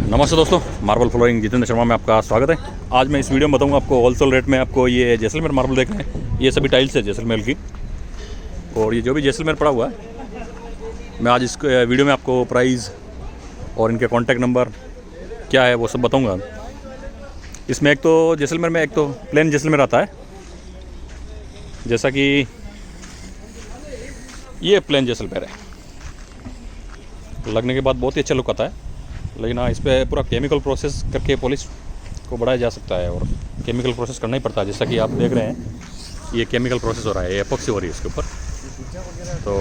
नमस्ते दोस्तों, marble flooring Jitendra Sharma में आपका स्वागत है। आज मैं इस वीडियो में बताऊंगा आपको होलसेल रेट में आपको ये जैसलमेर मार्बल देख रहे हैं। ये सभी टाइल्स है जैसलमेर की, और ये जो भी जैसलमेर पड़ा हुआ है मैं आज इस वीडियो में आपको प्राइस और इनके कॉन्टैक्ट नंबर क्या है वो सब बताऊँगा। इसमें एक तो जैसलमेर में एक तो प्लेन जैसलमेर आता है, जैसा कि ये प्लेन जैसलमेर है। लगने के बाद बहुत ही अच्छा लुक आता है, लेकिन हाँ इस पर पूरा केमिकल प्रोसेस करके पॉलिश को बढ़ाया जा सकता है, और केमिकल प्रोसेस करना ही पड़ता है। जैसा कि आप देख रहे हैं ये केमिकल प्रोसेस हो रहा है, ये एपॉक्सी हो रही है इसके ऊपर। तो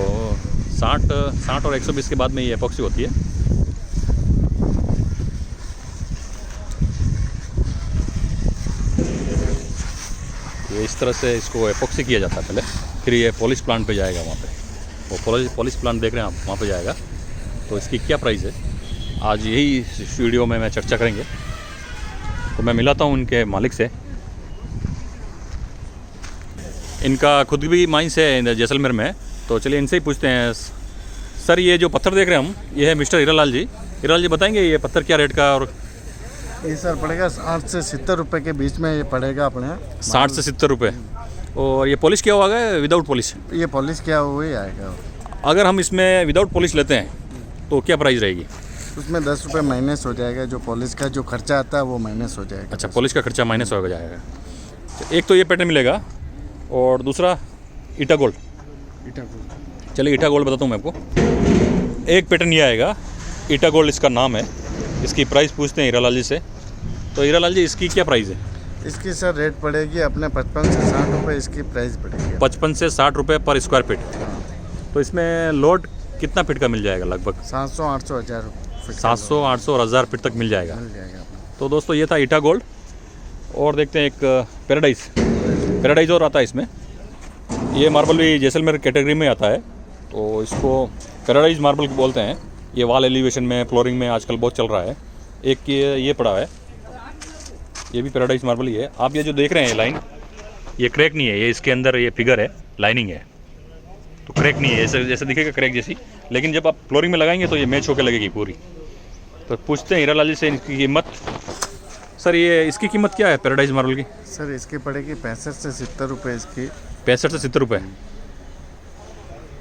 60 और 120 के बाद में ये एपॉक्सी होती है। ये इस तरह से इसको एपॉक्सी किया जाता है पहले, फिर ये पॉलिश प्लांट पे जाएगा। वहाँ पे वो पॉलिश प्लांट देख रहे हैं आप, वहाँ पे जाएगा। तो इसकी क्या प्राइस है आज यही इस वीडियो में मैं चर्चा करेंगे। तो मैं मिलाता हूँ इनके मालिक से। इनका खुद भी माइंस है जैसलमेर में, तो चलिए इनसे ही पूछते हैं। सर ये जो पत्थर देख रहे हैं हम, ये है मिस्टर हीरालाल जी। हीरालाल जी बताएंगे ये पत्थर क्या रेट का? और ये सर पड़ेगा 60 से 70 रुपये के बीच में ये पड़ेगा अपने। 60 से 70 रुपये। और ये पॉलिश किया हुआ है विदाउट पॉलिश? ये पॉलिश किया हुआ ही आएगा। अगर हम इसमें विदाउट पॉलिश लेते हैं तो क्या प्राइस रहेगी? उसमें 10 रुपये माइनस हो जाएगा। जो पॉलिश का जो खर्चा आता है वो माइनस हो जाएगा। अच्छा, पॉलिश का खर्चा माइनस हो जाएगा। एक तो ये पैटर्न मिलेगा, और दूसरा ईटा गोल्ड। चलिए ईटा गोल्ड बताता हूँ मैं आपको। एक पैटर्न ये आएगा, ईटा गोल्ड इसका नाम है। इसकी प्राइस पूछते हैं हीरालाल जी से। तो हीरालाल जी इसकी क्या प्राइस है? इसकी सर रेट पड़ेगी अपने 55 से 60 रुपये इसकी प्राइस पड़ेगी। 55 से 60 रुपये पर स्क्वायर फीट। तो इसमें लोड कितना फीट का मिल जाएगा? लगभग 700, 800, 1000 फीट। 700, 800 और 1000 फीट तक मिल जाएगा। तो दोस्तों ये था ईटा गोल्ड। और देखते हैं एक पैराडाइज और आता है इसमें। ये मार्बल भी जैसलमेर कैटेगरी में आता है, तो इसको पैराडाइज मार्बल बोलते हैं। ये वॉल एलिवेशन में, फ्लोरिंग में आजकल बहुत चल रहा है। एक ये पड़ा है, ये भी पैराडाइज मार्बल ही है। आप ये जो देख रहे हैं ये लाइन, ये क्रैक नहीं है, ये इसके अंदर ये फिगर है, लाइनिंग है, तो क्रैक नहीं है। जैसे दिखेगा क्रैक जैसी, लेकिन जब आप फ्लोरिंग में लगाएंगे तो ये मैच होकर लगेगी पूरी। तो पूछते हैं हीरालाल जी से इनकी कीमत। सर ये इसकी कीमत क्या है पैराडाइज मार्बल की? सर इसकी पड़ेगी 65 से 70 रुपये इसकी। 65 से 70 रुपये।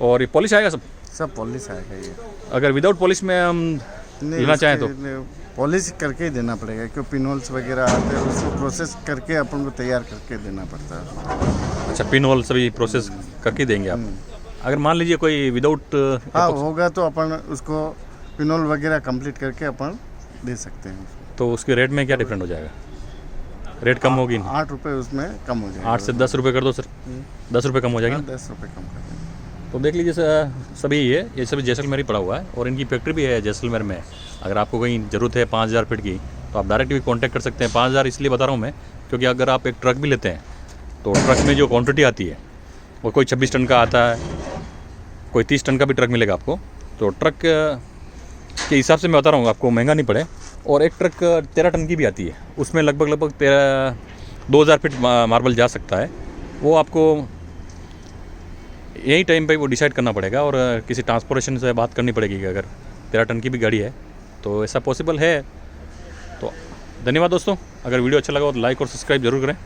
और ये पॉलिश आएगा? सब पॉलिश आएगा ये। अगर विदाउट पॉलिश में हम लेना चाहें तो पॉलिश करके ही देना पड़ेगा, क्योंकि पिनोल्स वगैरह आते हैं, उसको प्रोसेस करके अपन को तैयार करके देना पड़ता है। अच्छा, पिन होल सभी प्रोसेस करके देंगे आप? अगर मान लीजिए कोई विदाउट होगा तो अपन उसको पिनोल वगैरह कंप्लीट करके अपन दे सकते हैं। तो उसके रेट में क्या डिफरेंट हो जाएगा? रेट कम होगी? 8 रुपये उसमें कम हो जाएगा। 8 से 10 रुपये कर दो सर। 10 रुपये कम हो जाएगा? 10 रुपये कम कर देंगे। तो देख लीजिए सभी ये सभी जैसलमेर ही पड़ा हुआ है, और इनकी फैक्ट्री भी है जैसलमेर में। अगर आपको कहीं ज़रूरत है 5000 फीट की, तो आप डायरेक्ट भी कॉन्टैक्ट कर सकते हैं। 5000 इसलिए बता रहा हूँ मैं, क्योंकि अगर आप एक ट्रक भी लेते हैं तो ट्रक में जो क्वांटिटी आती है वो कोई 26 टन का आता है, कोई 30 टन का भी ट्रक मिलेगा आपको। तो ट्रक के हिसाब से मैं बता रहा हूँ, आपको महंगा नहीं पड़े। और एक ट्रक 13 टन की भी आती है, उसमें लगभग 2000 फीट मार्बल जा सकता है। वो आपको यही टाइम पे वो डिसाइड करना पड़ेगा, और किसी ट्रांसपोर्टेशन से बात करनी पड़ेगी कि अगर 13 टन की भी गाड़ी है तो ऐसा पॉसिबल है। तो धन्यवाद दोस्तों। अगर वीडियो अच्छा लगा तो लाइक और सब्सक्राइब जरूर करें।